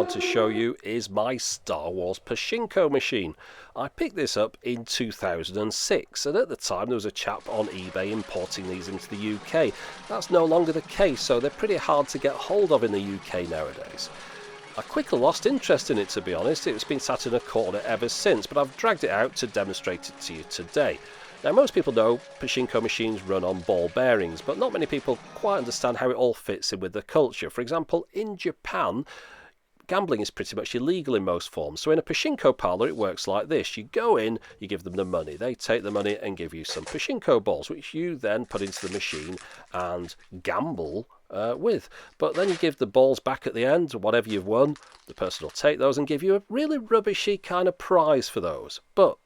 want to show you is my Star Wars Pachinko Machine. I picked this up in 2006, and at the time there was a chap on eBay importing these into the UK. That's no longer the case, so they're pretty hard to get hold of in the UK nowadays. I quickly lost interest in it, to be honest. It's been sat in a corner ever since, but I've dragged it out to demonstrate it to you today. Now, most people know Pachinko machines run on ball bearings, but not many people quite understand how it all fits in with the culture. For example, in Japan, gambling is pretty much illegal in most forms. So in a Pachinko parlour, it works like this. You go in, you give them the money. They take the money and give you some Pachinko balls, which you then put into the machine and gamble with. But then you give the balls back at the end, whatever you've won. The person will take those and give you a really rubbishy kind of prize for those. But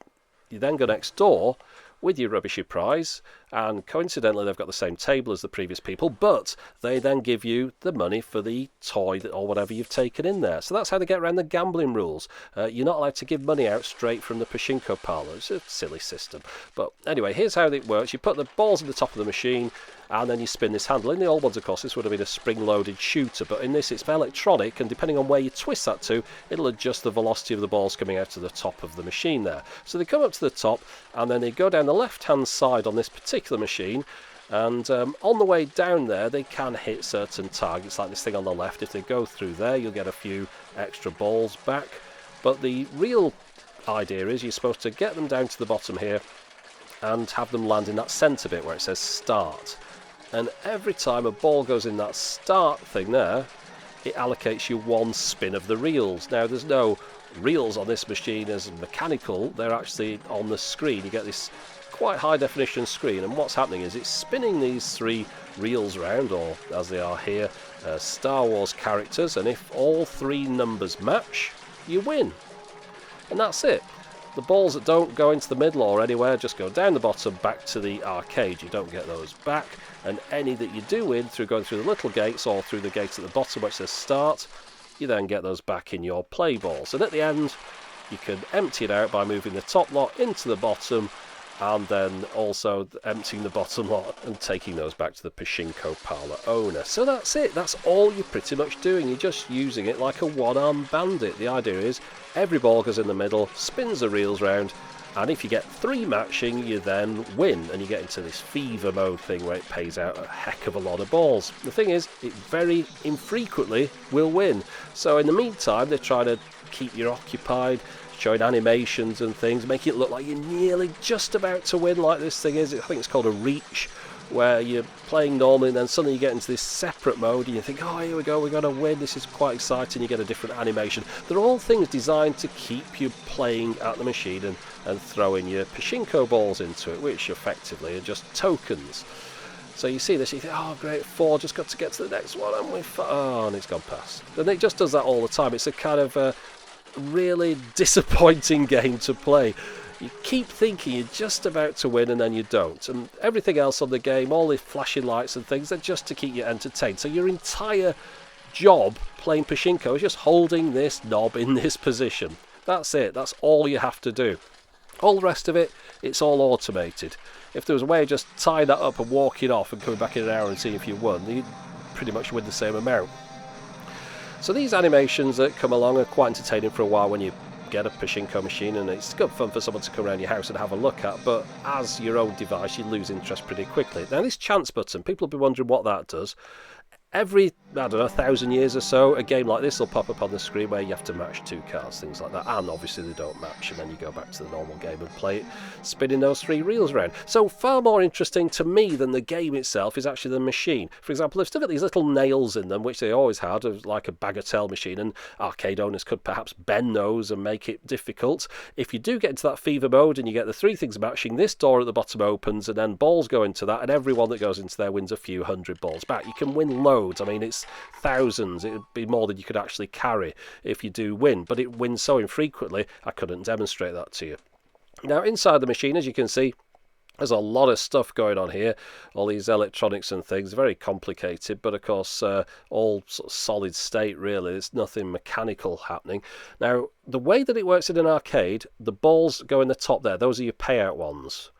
you then go next door with your rubbishy prize, and coincidentally they've got the same table as the previous people, but they then give you the money for the toy or whatever you've taken in there. So that's how they get around the gambling rules. You're not allowed to give money out straight from the Pachinko parlour. It's a silly system. But anyway, here's how it works. You put the balls at the top of the machine, and then you spin this handle. In the old ones, of course, this would have been a spring-loaded shooter, but in this it's electronic, and depending on where you twist that to, it'll adjust the velocity of the balls coming out of the top of the machine there. So they come up to the top, and then they go down the left-hand side on this particular machine, and on the way down there, they can hit certain targets, like this thing on the left. If they go through there, you'll get a few extra balls back. But the real idea is you're supposed to get them down to the bottom here and have them land in that centre bit where it says start. And every time a ball goes in that start thing there, it allocates you one spin of the reels. Now, there's no reels on this machine as mechanical. They're actually on the screen. You get this quite high definition screen, and what's happening is it's spinning these three reels around, or as they are here, Star Wars characters, and if all three numbers match, you win. And that's it. The balls that don't go into the middle or anywhere just go down the bottom back to the arcade. You don't get those back, and any that you do win through going through the little gates or through the gates at the bottom which says start, you then get those back in your play balls. And at the end, you can empty it out by moving the top lot into the bottom, and then also emptying the bottom lot and taking those back to the Pachinko parlour owner. So that's it. That's all you're pretty much doing. You're just using it like a one-armed bandit. The idea is every ball goes in the middle, spins the reels round, and if you get three matching, you then win, and you get into this fever mode thing where it pays out a heck of a lot of balls. The thing is, it very infrequently will win. So in the meantime, they're trying to keep you occupied, showing animations and things, making it look like you're nearly just about to win, like this thing is. I think it's called a reach, where you're playing normally and then suddenly you get into this separate mode and you think, oh, here we go, we're going to win, this is quite exciting. You get a different animation. They're all things designed to keep you playing at the machine and throwing your Pachinko balls into it, which effectively are just tokens. So you see this, you think, oh great, 4, just got to get to the next one, and and it's gone past. And it just does that all the time. It's a kind of really disappointing game to play. You keep thinking you're just about to win and then you don't, and everything else on the game, all the flashing lights and things, they're just to keep you entertained. So your entire job playing Pachinko is just holding this knob in this position. That's it. That's all you have to do. All the rest of it, it's all automated. If there was a way of just tying that up and walking off and coming back in an hour and seeing if you won, you'd pretty much win the same amount. So these animations that come along are quite entertaining for a while when you get a Pachinko machine, and it's good fun for someone to come around your house and have a look at, but as your own device you lose interest pretty quickly. Now this chance button, people will be wondering what that does. Every, I don't know, 1,000 years or so, a game like this will pop up on the screen where you have to match two cards, things like that, and obviously they don't match, and then you go back to the normal game and play it, spinning those three reels around. So far more interesting to me than the game itself is actually the machine. For example, they've still got these little nails in them, which they always had, like a bagatelle machine, and arcade owners could perhaps bend those and make it difficult. If you do get into that fever mode and you get the three things matching, this door at the bottom opens, and then balls go into that, and everyone that goes into there wins a few hundred balls back. You can win loads. I mean, it's thousands. It would be more than you could actually carry if you do win, but it wins so infrequently I couldn't demonstrate that to you. Now inside the machine, as you can see, there's a lot of stuff going on here, all these electronics and things, very complicated, but of course all sort of solid state really. There's nothing mechanical happening. Now the way that it works in an arcade, the balls go in the top there, those are your payout ones.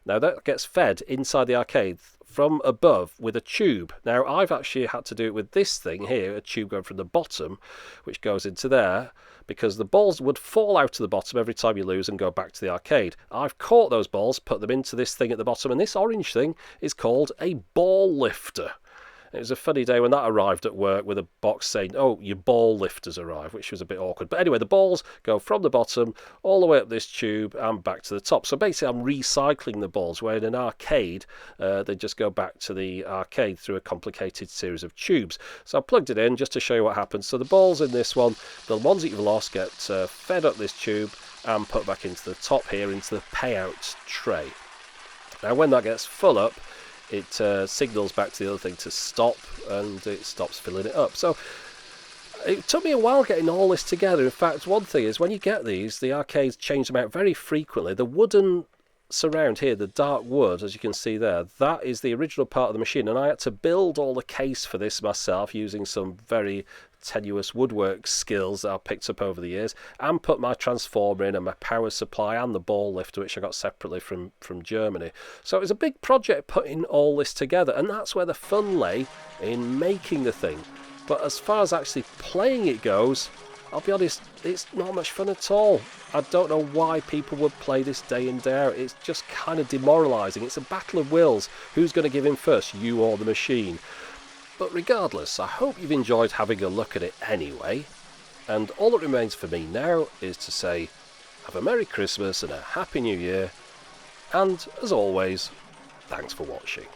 Now that gets fed inside the arcade from above with a tube. Now I've actually had to do it with this thing here, a tube going from the bottom which goes into there, because the balls would fall out to the bottom every time you lose and go back to the arcade. I've caught those balls, put them into this thing at the bottom, and this orange thing is called a ball lifter. It was a funny day when that arrived at work with a box saying, oh, your ball lifter's arrived, which was a bit awkward. But anyway, the balls go from the bottom all the way up this tube and back to the top. So basically I'm recycling the balls, where in an arcade they just go back to the arcade through a complicated series of tubes. So I plugged it in just to show you what happens. So the balls in this one, the ones that you've lost, get fed up this tube and put back into the top here, into the payout tray. Now when that gets full up, it signals back to the other thing to stop, and it stops filling it up. So it took me a while getting all this together. In fact, one thing is, when you get these, the arcades change them out very frequently. The wooden surround here, the dark wood, as you can see there, that is the original part of the machine, and I had to build all the case for this myself using some very tenuous woodwork skills that I picked up over the years, and put my transformer in and my power supply and the ball lifter, which I got separately from Germany. So it was a big project putting all this together, and that's where the fun lay, in making the thing. But as far as actually playing it goes, I'll be honest, it's not much fun at all. I don't know why people would play this day in, day out. It's just kind of demoralising. It's a battle of wills. Who's going to give in first, you or the machine? But regardless, I hope you've enjoyed having a look at it anyway. And all that remains for me now is to say, have a Merry Christmas and a Happy New Year. And, as always, thanks for watching.